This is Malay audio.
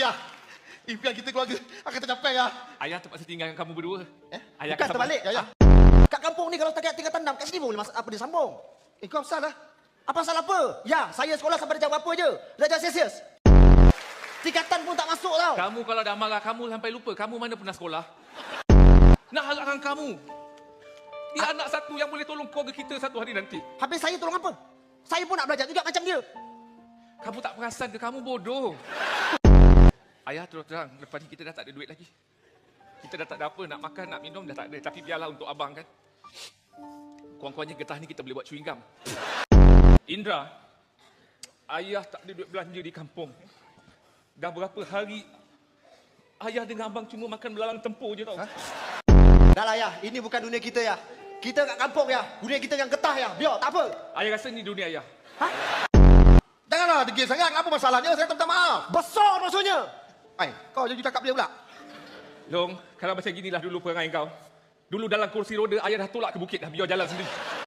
ya. Impian kita keluarga akan tercapai ya. Ayah terpaksa tinggalkan kamu berdua. Ayah Bukan akan terbalik ya, ya. Kat kampung ni kalau setakat tinggal tandam, kat sini boleh apa dia sambung? Kau asal lah. Apa salah apa? Ya, saya sekolah sampai darjah berapa je? Darjah Celsius. Tingkatan pun tak masuk tau. Kamu kalau dah marah, kamu sampai lupa. Kamu mana pernah sekolah? Nak harapkan kamu. Dia anak satu yang boleh tolong keluarga kita satu hari nanti. Habis saya tolong apa? Saya pun nak belajar juga macam dia. Kamu tak perasan ke kamu bodoh? Ayah terus terang, lepas ni kita dah tak ada duit lagi. Kita dah tak ada apa, nak makan, nak minum dah tak ada. Tapi biarlah untuk abang kan. Kurang-kurangnya getah ni kita boleh buat chewing gum. Indra, ayah tak ada duit belanja di kampung. Dah berapa hari ayah dengan abang cuma makan belalang tempur je tau. Dah lah ya, ini bukan dunia kita ya. Kita kat kampung ya, dunia kita yang getah ya. Biar, tak apa. Ayah rasa ni dunia ayah. Janganlah degil sangat. Apa masalahnya? Saya minta maaf. Besar maksudnya. Kau jadi cakap dia pula. Long, kalau macam ginilah dulu perangai kau. Dulu dalam kursi roda ayah dah tolak ke bukit dah, biar jalan sendiri.